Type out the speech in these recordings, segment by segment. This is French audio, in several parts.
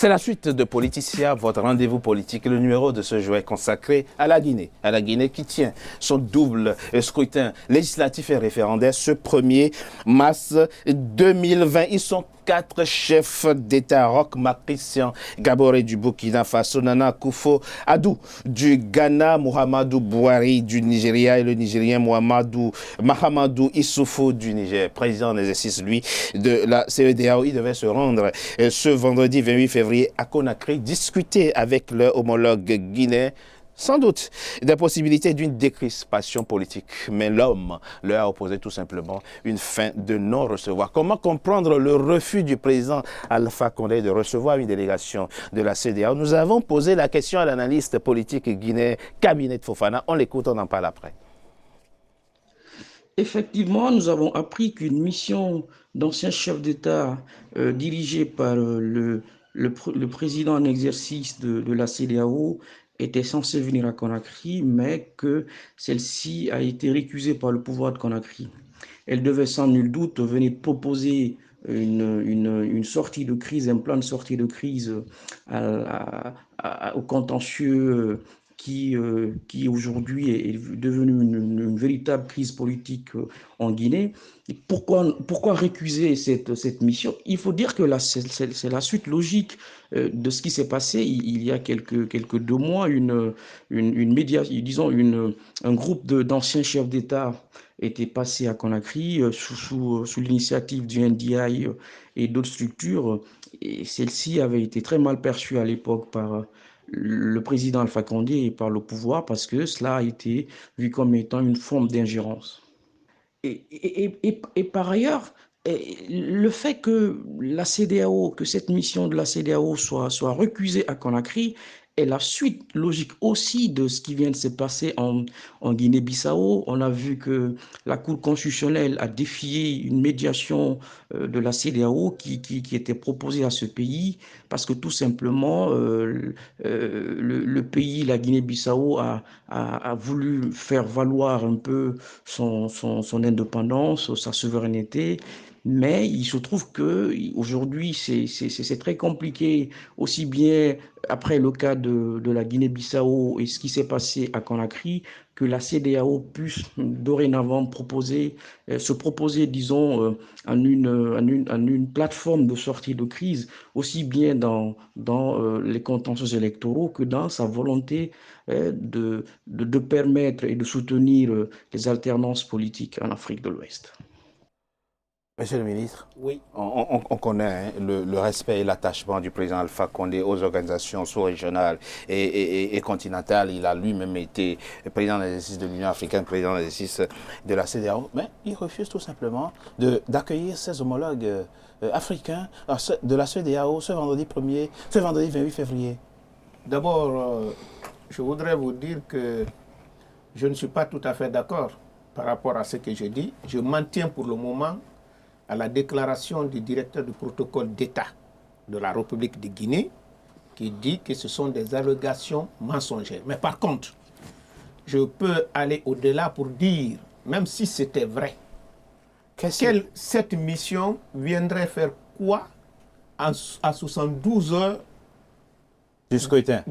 C'est la suite de Politicien, votre rendez-vous politique. Le numéro de ce jour est consacré à la Guinée. À la Guinée qui tient son double scrutin législatif et référendaire ce 1er mars 2020. Ils sont 4 chefs d'État: Roch Marc Christian Kaboré du Burkina Faso, Nana Akufo-Addo du Ghana, Muhammadu Buhari du Nigeria et le Nigérien Mahamadou Issoufou du Niger, président en exercice, lui, de la CEDEAO. Il devait se rendre ce vendredi 28 février à Conakry, discuter avec leur homologue guinéen, sans doute des possibilités d'une décrispation politique. Mais l'homme leur a opposé tout simplement une fin de non-recevoir. Comment comprendre le refus du président Alpha Condé de recevoir une délégation de la CEDEAO? Nous avons posé la question à l'analyste politique guinéen Cabinet Fofana. On l'écoute, on en parle après. Effectivement, nous avons appris qu'une mission d'anciens chefs d'État dirigée par le président en exercice de la CEDEAO était censée venir à Conakry, mais que celle-ci a été récusée par le pouvoir de Conakry. Elle devait sans nul doute venir proposer une sortie de crise, un plan de sortie de crise au contentieux qui aujourd'hui est devenu une véritable crise politique en Guinée. Et pourquoi récuser cette mission? Il faut dire que c'est la suite logique de ce qui s'est passé il y a quelques 2 mois. Un groupe d'anciens chefs d'État était passé à Conakry sous l'initiative du NDI et d'autres structures. Et celle-ci avait été très mal perçue à l'époque par le président Alpha Condé et par le pouvoir, parce que cela a été vu comme étant une forme d'ingérence. Et par ailleurs, le fait que la CEDEAO, que cette mission de la CEDEAO soit recusée à Conakry, est la suite logique aussi de ce qui vient de se passer en Guinée-Bissau. On a vu que la Cour constitutionnelle a défié une médiation de la CEDEAO qui était proposée à ce pays, parce que tout simplement, le pays, la Guinée-Bissau, a voulu faire valoir un peu son indépendance, sa souveraineté. Mais il se trouve qu'aujourd'hui, c'est très compliqué, aussi bien après le cas de la Guinée-Bissau et ce qui s'est passé à Conakry, que la CEDEAO puisse dorénavant se proposer, disons, en une plateforme de sortie de crise, aussi bien dans les contentieux électoraux que dans sa volonté de permettre et de soutenir les alternances politiques en Afrique de l'Ouest. Monsieur le ministre, oui. On connaît le respect et l'attachement du président Alpha Condé aux organisations sous-régionales et continentales. Il a lui-même été président d'exercice de l'Union africaine, président d'exercice de la CEDEAO, mais il refuse tout simplement d'accueillir ses homologues africains de la CEDEAO ce vendredi 28 février. D'abord, je voudrais vous dire que je ne suis pas tout à fait d'accord par rapport à ce que je dis. Je m'en tiens pour le moment à la déclaration du directeur du protocole d'État de la République de Guinée, qui dit que ce sont des allégations mensongères. Mais par contre, je peux aller au-delà pour dire, même si c'était vrai, cette mission viendrait faire quoi à 72 heures du scrutin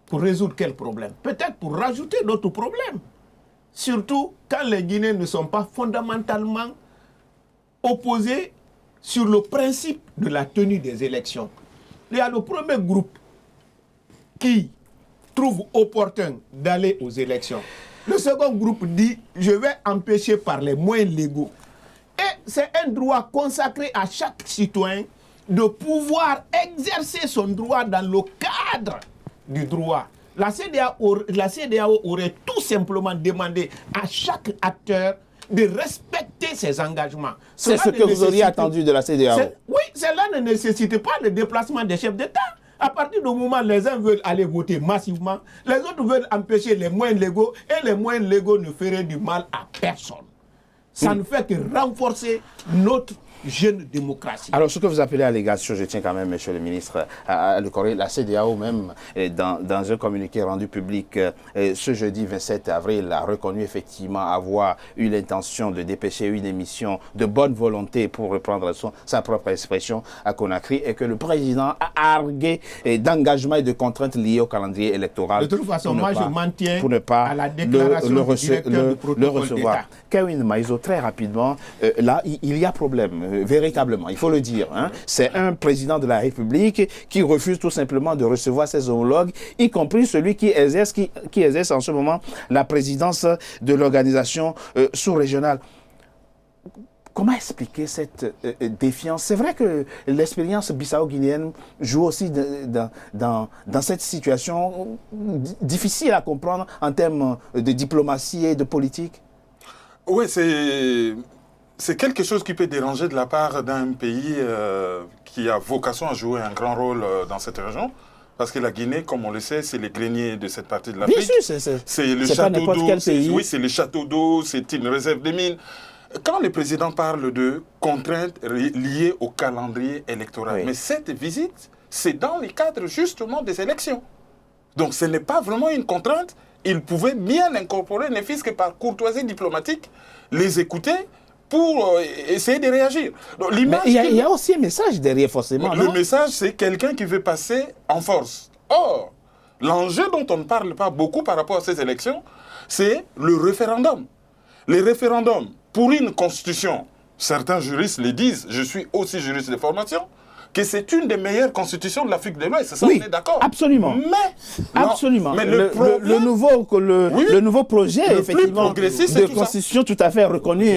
pour résoudre quel problème? Peut-être pour rajouter d'autres problèmes. Surtout quand les Guinéens ne sont pas fondamentalement opposés sur le principe de la tenue des élections. Il y a le premier groupe qui trouve opportun d'aller aux élections. Le second groupe dit « je vais empêcher par les moyens légaux ». Et c'est un droit consacré à chaque citoyen de pouvoir exercer son droit dans le cadre du droit. La CEDEAO aurait tout simplement demandé à chaque acteur de respecter ses engagements. C'est ce que vous auriez attendu de la CEDEAO. Oui, cela ne nécessite pas le déplacement des chefs d'État. À partir du moment où les uns veulent aller voter massivement, les autres veulent empêcher les moyens légaux, et les moyens légaux ne feraient du mal à personne. Ça ne fait que renforcer notre jeune démocratie. Alors, ce que vous appelez allégation, je tiens quand même, monsieur le ministre, à le corriger. La CEDEAO même, dans un communiqué rendu public ce jeudi 27 avril, a reconnu effectivement avoir eu l'intention de dépêcher une émission de bonne volonté, pour reprendre sa propre expression, à Conakry, et que le président a argué d'engagement et de contraintes liées au calendrier électoral. De toute façon, moi, je maintiens pour ne pas à la déclaration du directeur du protocole d'État. Kevin Maïso, très rapidement, là, il y a problème, véritablement, il faut le dire. Hein. C'est un président de la République qui refuse tout simplement de recevoir ses homologues, y compris celui qui exerce en ce moment la présidence de l'organisation sous-régionale. Comment expliquer cette défiance? C'est vrai que l'expérience bissau-guinéenne joue aussi dans cette situation difficile à comprendre en termes de diplomatie et de politique. Oui, c'est quelque chose qui peut déranger de la part d'un pays qui a vocation à jouer un grand rôle dans cette région. Parce que la Guinée, comme on le sait, c'est les greniers de cette partie de l'Afrique. Bien sûr, c'est le château d'eau. Oui, c'est les châteaux d'eau, c'est une réserve de mines. Quand le président parle de contraintes liées au calendrier électoral, mais cette visite, c'est dans le cadre justement des élections. Donc ce n'est pas vraiment une contrainte. Il pouvait bien incorporer, ne fût-ce que par courtoisie diplomatique, les écouter pour essayer de réagir. Donc, mais il y a aussi un message derrière, forcément. Le message, c'est quelqu'un qui veut passer en force. Or, l'enjeu dont on ne parle pas beaucoup par rapport à ces élections, c'est le référendum. Les référendums pour une constitution, certains juristes le disent, je suis aussi juriste de formation, que c'est une des meilleures constitutions de l'Afrique de l'Ouest. Ça, oui, on est d'accord. Absolument. Mais le nouveau projet, effectivement, de constitution tout à fait reconnu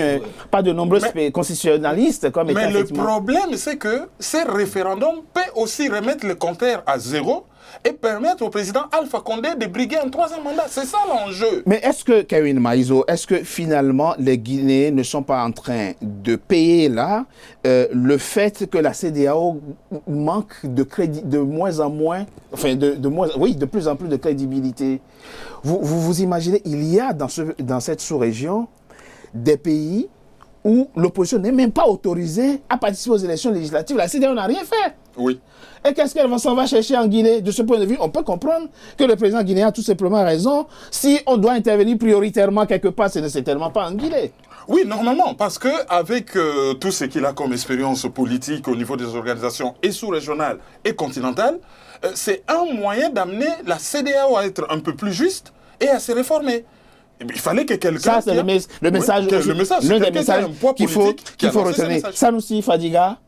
par de nombreux constitutionnalistes comme étant. Mais le problème, c'est que ces référendums peuvent aussi remettre le compteur à zéro et permettre au président Alpha Condé de briguer un troisième mandat. C'est ça l'enjeu. Mais est-ce que, Kevin Maïso, est-ce que finalement les Guinéens ne sont pas en train de payer là le fait que la CEDEAO manque de crédit, de moins en moins, enfin de plus en plus de crédibilité? Vous imaginez, il y a dans cette sous-région des pays où l'opposition n'est même pas autorisée à participer aux élections législatives. La CEDEAO n'a rien fait. Oui. Et qu'est-ce qu'elle s'en va chercher en Guinée? De ce point de vue, on peut comprendre que le président guinéen a tout simplement raison. Si on doit intervenir prioritairement quelque part, ce n'est certainement pas en Guinée. Oui, normalement, parce qu'avec tout ce qu'il a comme expérience politique au niveau des organisations et sous-régionales et continentales, c'est un moyen d'amener la CEDEAO à être un peu plus juste et à se réformer. Il fallait que quelqu'un... Ça, c'est le message, l'un des messages qu'il faut retenir. Sanoussi Fadiga,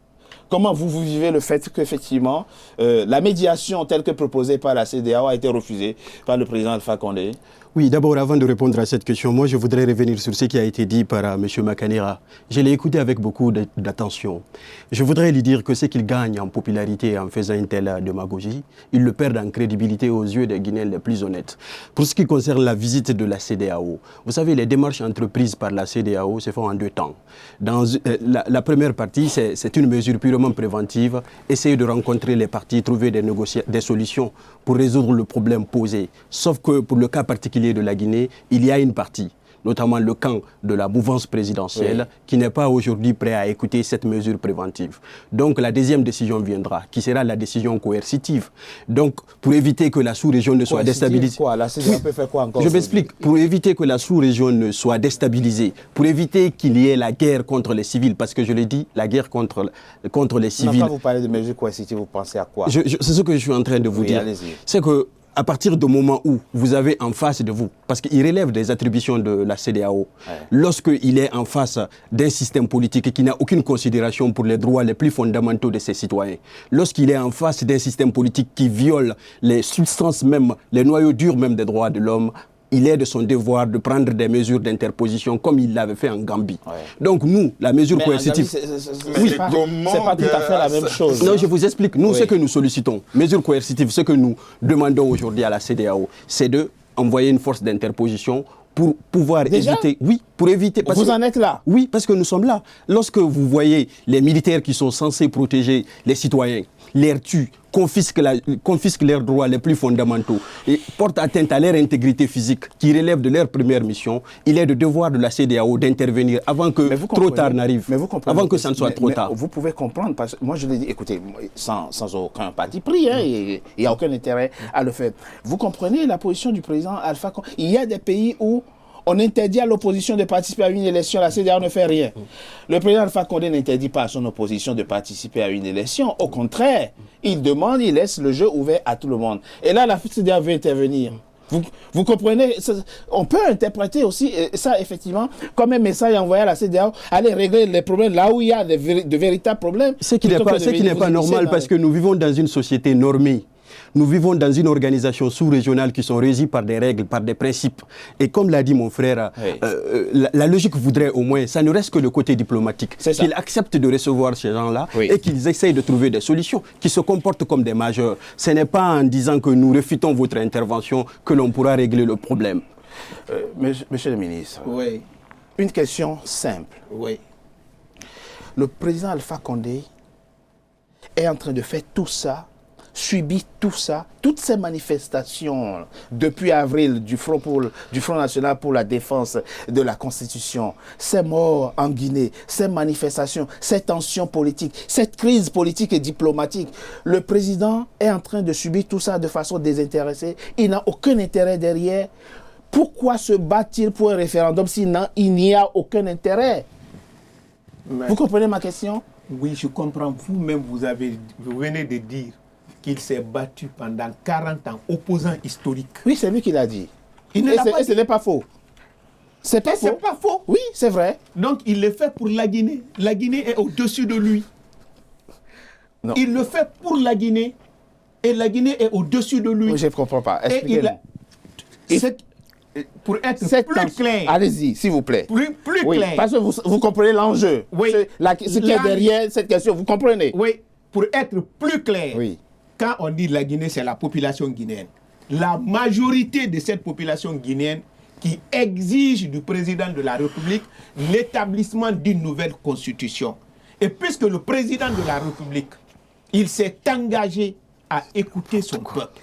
comment vous vivez le fait qu'effectivement, la médiation telle que proposée par la CEDEAO a été refusée par le président Alpha Condé? Oui, d'abord, avant de répondre à cette question, moi, je voudrais revenir sur ce qui a été dit par M. Makanera. Je l'ai écouté avec beaucoup d'attention. Je voudrais lui dire que ce qu'il gagne en popularité en faisant une telle démagogie, il le perd en crédibilité aux yeux des Guinéens les plus honnêtes. Pour ce qui concerne la visite de la CEDEAO, vous savez, les démarches entreprises par la CEDEAO se font en deux temps. Dans la première partie, c'est une mesure purement préventive, essayer de rencontrer les parties, trouver des solutions pour résoudre le problème posé. Sauf que pour le cas particulier de la Guinée, il y a une partie, notamment le camp de la mouvance présidentielle, qui n'est pas aujourd'hui prêt à écouter cette mesure préventive. Donc la deuxième décision viendra, qui sera la décision coercitive. Donc pour éviter que la sous-région ne soit déstabilisée... Quoi? La CEDEAO peut faire quoi encore? Je m'explique. Pour éviter que la sous-région ne soit déstabilisée, pour éviter qu'il y ait la guerre contre les civils, parce que je l'ai dit, la guerre contre les civils... Quand vous parlez de mesures coercitives, vous pensez à quoi? C'est ce que je suis en train de vous dire. C'est que à partir du moment où vous avez en face de vous, parce qu'il relève des attributions de la CEDEAO, lorsqu'il est en face d'un système politique qui n'a aucune considération pour les droits les plus fondamentaux de ses citoyens, lorsqu'il est en face d'un système politique qui viole les substances même, les noyaux durs même des droits de l'homme, il est de son devoir de prendre des mesures d'interposition comme il l'avait fait en Gambie. Donc nous, la mesure coercitive... C'est pas tout à fait la même chose. Non, je vous explique. Nous, ce que nous sollicitons, mesures coercitives, ce que nous demandons aujourd'hui à la CEDEAO, c'est d'envoyer une force d'interposition pour pouvoir éviter... Oui, pour éviter... Vous en êtes là? Oui, parce que nous sommes là. Lorsque vous voyez les militaires qui sont censés protéger les citoyens, les tuent confisquent leurs droits les plus fondamentaux et portent atteinte à leur intégrité physique qui relève de leur première mission, il est de devoir de la CEDEAO d'intervenir avant que trop tard n'arrive, avant que ça ne soit trop tard. Vous pouvez comprendre, parce que moi je l'ai dit, écoutez, sans aucun parti pris, hein, il n'y a aucun intérêt à le faire. Vous comprenez la position du président Alpha Condé? Il y a des pays où on interdit à l'opposition de participer à une élection, la CEDEAO ne fait rien. Le président Alpha Condé n'interdit pas à son opposition de participer à une élection. Au contraire, il demande, il laisse le jeu ouvert à tout le monde. Et là, la CEDEAO veut intervenir. Vous comprenez? On peut interpréter aussi ça, effectivement, comme un message envoyé à la CEDEAO, aller régler les problèmes là où il y a de véritables problèmes. Ce qui n'est pas normal, parce que nous vivons dans une société normée. Nous vivons dans une organisation sous-régionale qui sont régies par des règles, par des principes. Et comme l'a dit mon frère, la logique voudrait au moins, ça ne reste que le côté diplomatique, qu'ils acceptent de recevoir ces gens-là et qu'ils essayent de trouver des solutions, qui se comportent comme des majeurs. Ce n'est pas en disant que nous refutons votre intervention que l'on pourra régler le problème. Monsieur le ministre, une question simple. Le président Alpha Condé est en train de faire tout ça, subit tout ça, toutes ces manifestations depuis avril du Front National pour la défense de la Constitution, ces morts en Guinée, ces manifestations, ces tensions politiques, cette crise politique et diplomatique. Le président est en train de subir tout ça de façon désintéressée. Il n'a aucun intérêt derrière. Pourquoi se bat-il pour un référendum s'il n'y a aucun intérêt? Vous comprenez ma question? Oui, je comprends. Vous-même, vous venez de dire qu'il s'est battu pendant 40 ans, opposant historique. Oui, c'est lui qui l'a dit. Et ce n'est pas faux. C'est pas faux. Oui, c'est vrai. Donc, il le fait pour la Guinée. La Guinée est au-dessus de lui. Non. Il le fait pour la Guinée. Et la Guinée est au-dessus de lui. Oui, je ne comprends pas. Expliquez-moi. Pour être plus clair. Allez-y, s'il vous plaît. Plus clair. Parce que vous comprenez l'enjeu. Oui. Ce qui est derrière cette question, vous comprenez? Oui. Pour être plus clair. Oui. Quand on dit la Guinée, c'est la population guinéenne. La majorité de cette population guinéenne qui exige du président de la République l'établissement d'une nouvelle constitution. Et puisque le président de la République, il s'est engagé à écouter son peuple.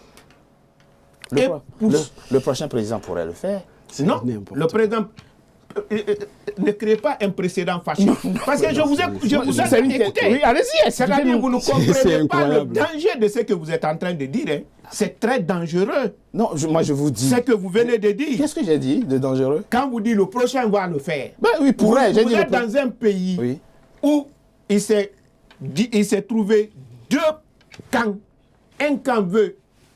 Le prochain président pourrait le faire. Non, le président ne crée pas un précédent fâcheux. Parce que je vous ai écouté. Oui, allez-y. C'est-à-dire que vous ne comprenez pas le danger de ce que vous êtes en train de dire. Hein. C'est très dangereux. Non, moi je vous dis. Ce que vous venez de dire. Qu'est-ce que j'ai dit de dangereux? Quand vous dites le prochain va le faire. Ben oui, pourrait. Vous êtes dans un pays où il s'est trouvé deux camps. Un camp veut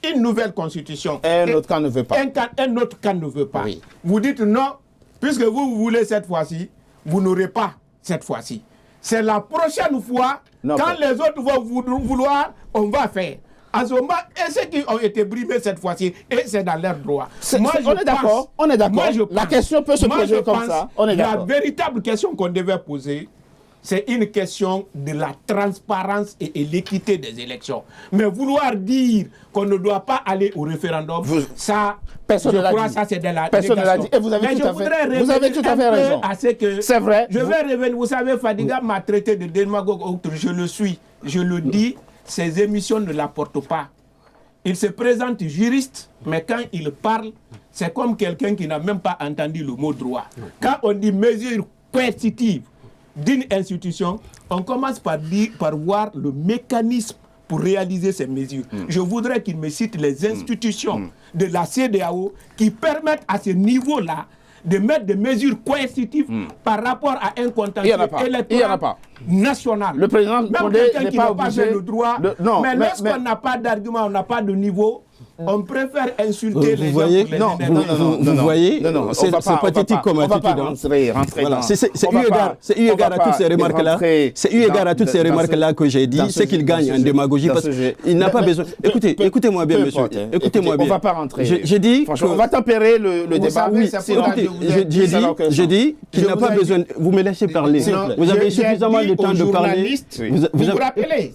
une nouvelle constitution. Et un autre camp ne veut pas. Un autre camp ne veut pas. Oui. Vous dites non. Puisque vous voulez cette fois-ci, vous n'aurez pas cette fois-ci. C'est la prochaine fois, quand les autres vont vouloir, on va faire. En ce moment, et ceux qui ont été brimés cette fois-ci, et c'est dans leur droit. On est d'accord. La question peut se poser comme ça. On est d'accord. La véritable question qu'on devait poser, c'est une question de la transparence et l'équité des élections. Mais vouloir dire qu'on ne doit pas aller au référendum, ça, personne je crois ça c'est de la personne ne l'a dit. Et vous avez tout à fait raison. C'est vrai. Je vais revenir. Vous savez, Fadiga m'a traité de démagogue. Je le suis. Je le dis. Ces émissions ne l'apportent pas. Il se présente juriste, mais quand il parle, c'est comme quelqu'un qui n'a même pas entendu le mot droit. Quand on dit mesure coercitive d'une institution, on commence par voir le mécanisme pour réaliser ces mesures. Je voudrais qu'il me cite les institutions de la CEDEAO qui permettent à ce niveau-là de mettre des mesures coercitives par rapport à un contentieux électoral national. Le président Condé n'est pas obligé le droit. Mais lorsqu'on n'a pas d'argument, on n'a pas de niveau, on préfère insulter les gens. Vous voyez, c'est pathétique comme attitude. C'est eu égard à toutes ces remarques-là. C'est eu égard à toutes ces remarques-là que j'ai dit. C'est qu'il gagne en démagogie parce qu'il n'a pas besoin. Écoutez-moi bien, monsieur. Écoutez-moi bien. On ne va pas rentrer. J'ai dit. On va tempérer le débat. J'ai dit qu'il n'a pas besoin. Vous me laissez parler. Vous avez suffisamment de temps de parler. Vous vous rappelez.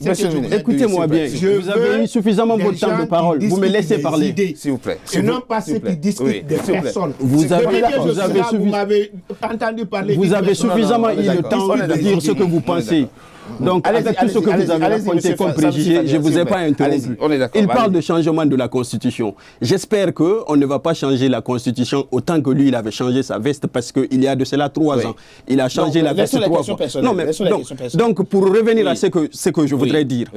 Écoutez-moi bien. Vous avez eu suffisamment de temps de parole. Vous me laissez parler, s'il vous plaît. Et non pas ceux qui discutent des personnes. Vous m'avez entendu parler. Vous avez suffisamment eu le temps de dire ce que vous pensez. Donc, avec tout ce que vous avez raconté comme préjugé, je ne vous ai pas interrompu. Il parle de changement de la Constitution. J'espère qu'on ne va pas changer la Constitution autant que lui, il avait changé sa veste, parce qu'il y a de cela 3 ans. Il a changé la veste 3 fois. Non, mais, donc, pour revenir à ce que je voudrais dire,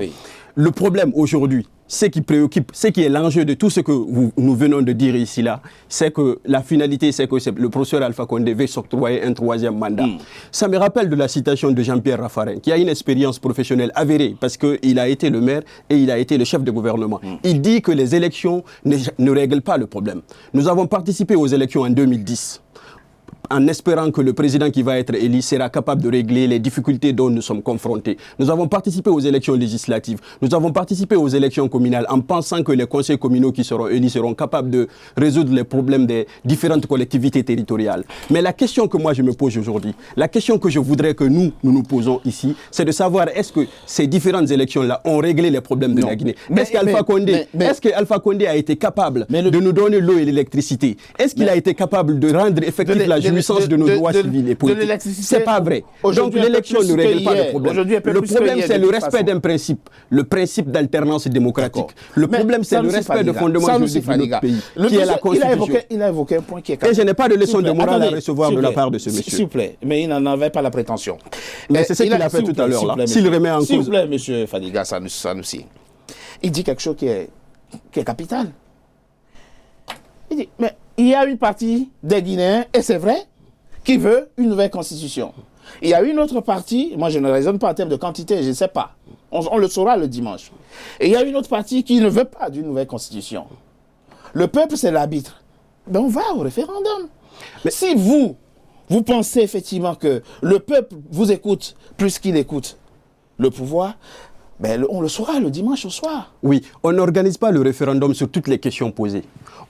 le problème aujourd'hui, ce qui préoccupe, ce qui est l'enjeu de tout ce que nous venons de dire ici, là, c'est que la finalité, c'est que le professeur Alpha Condé veut s'octroyer un 3e mandat. Ça me rappelle de la citation de Jean-Pierre Raffarin, qui a une expérience professionnelle avérée, parce qu'il a été le maire et il a été le chef de gouvernement. Il dit que les élections ne règlent pas le problème. Nous avons participé aux élections en 2010. En espérant que le président qui va être élu sera capable de régler les difficultés dont nous sommes confrontés. Nous avons participé aux élections législatives, nous avons participé aux élections communales en pensant que les conseils communaux qui seront élus seront capables de résoudre les problèmes des différentes collectivités territoriales. Mais la question que moi je me pose aujourd'hui, la question que je voudrais que nous posons ici, c'est de savoir est-ce que ces différentes élections-là ont réglé les problèmes de la Guinée. Est-ce qu'Alpha Condé a été capable de nous donner l'eau et l'électricité? Est-ce qu'il a été capable de rendre effectif la jouissance de nos droits civils et politiques? C'est pas vrai. Donc l'élection ne règle pas le problème. Le problème, c'est le respect d'un principe, le principe d'alternance démocratique. Le problème, c'est le respect de fondements juridiques de notre pays, qui est la Constitution. Il a évoqué un point qui est... Et je n'ai pas de leçon de morale à recevoir de la part de ce monsieur. S'il vous plaît, mais il n'en avait pas la prétention. Mais c'est ce qu'il a fait tout à l'heure, là. S'il remet en cause... S'il vous plaît, monsieur Fadiga Sanoussi, il dit quelque chose qui est capital. Il dit, mais il y a une partie des Guinéens, et c'est vrai, qui veut une nouvelle constitution. Il y a une autre partie, moi je ne raisonne pas en termes de quantité, je ne sais pas. On le saura le dimanche. Et il y a une autre partie qui ne veut pas d'une nouvelle constitution. Le peuple, c'est l'arbitre. Ben on va au référendum. Mais si vous pensez effectivement que le peuple vous écoute plus qu'il écoute le pouvoir, ben on le saura le dimanche au soir. Oui, on n'organise pas le référendum sur toutes les questions posées.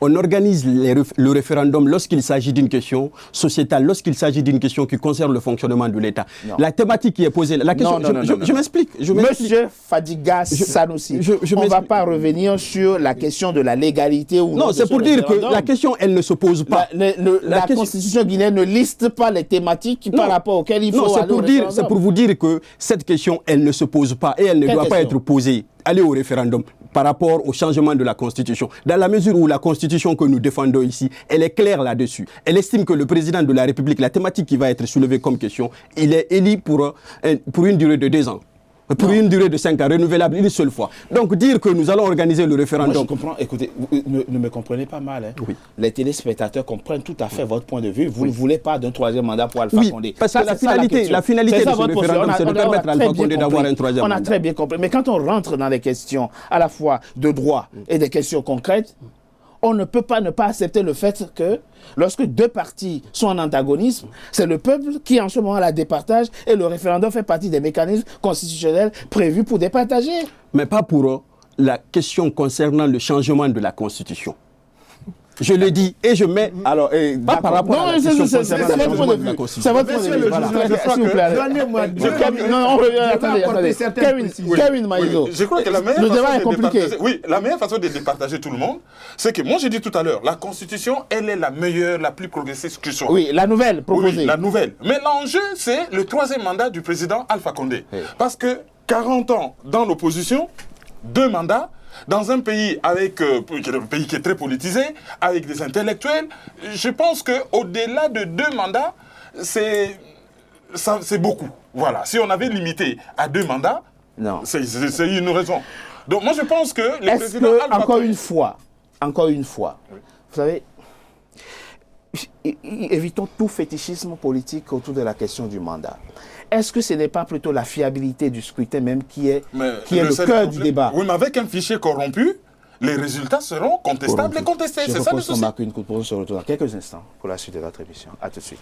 On organise le référendum lorsqu'il s'agit d'une question sociétale, lorsqu'il s'agit d'une question qui concerne le fonctionnement de l'État. La thématique qui est posée, la question... Je m'explique. Monsieur Fadiga Sanoussi, on ne va pas revenir sur la question de la légalité ou non. C'est pour dire que la question, elle ne se pose pas. La Constitution guinéenne ne liste pas les thématiques par rapport auxquelles il faut aller au référendum. C'est pour vous dire que cette question, elle ne se pose pas et elle ne doit pas être posée. Aller au référendum par rapport au changement de la Constitution. Dans la mesure où la Constitution que nous défendons ici, elle est claire là-dessus. Elle estime que le président de la République, la thématique qui va être soulevée comme question, il est élu pour une durée de 2 ans. Pour une durée de 5 ans, renouvelable une seule fois. Donc dire que nous allons organiser le référendum... Moi, je comprends, écoutez, vous ne me comprenez pas mal. Hein. Oui. Les téléspectateurs comprennent tout à fait votre point de vue. Vous ne voulez pas d'un 3e mandat pour Alpha Condé. Parce que la finalité de ce référendum, c'est de permettre à Alpha Condé d'avoir un 3e mandat. On a très bien compris. Mais quand on rentre dans les questions à la fois de droit et des questions concrètes, on ne peut pas ne pas accepter le fait que lorsque 2 partis sont en antagonisme, c'est le peuple qui en ce moment la départage et le référendum fait partie des mécanismes constitutionnels prévus pour départager. Mais pas pour la question concernant le changement de la Constitution. Je le dis et je mets... Alors, pas par rapport à la question concernant le changement de la Constitution. C'est votre point de vue. S'il vous plaît. Donnez-moi... Non, on revient. Attendez. Kevin Maïzo. Je crois que la meilleure façon de départager... Oui, la meilleure façon de départager tout le monde, c'est que moi j'ai dit tout à l'heure, la Constitution, elle est la meilleure, la plus progressiste que soit. Oui, la nouvelle proposée. Oui, la nouvelle. Mais l'enjeu, c'est le 3e mandat du président Alpha Condé. Parce que 40 ans dans l'opposition, 2 mandats, dans un pays avec qui est très politisé, avec des intellectuels, je pense qu'au-delà de 2 mandats, c'est beaucoup. Voilà. Si on avait limité à 2 mandats, c'est une raison. Donc moi je pense que le président Alpha Condé... Encore une fois, vous savez, évitons tout fétichisme politique autour de la question du mandat. Est-ce que ce n'est pas plutôt la fiabilité du scrutin même qui est le cœur du débat? Oui, mais avec un fichier corrompu, les résultats seront contestables et contestés. C'est ça le souci. Je propose qu'on marque une coupure sur le retour dans quelques instants pour la suite de notre émission. A tout de suite.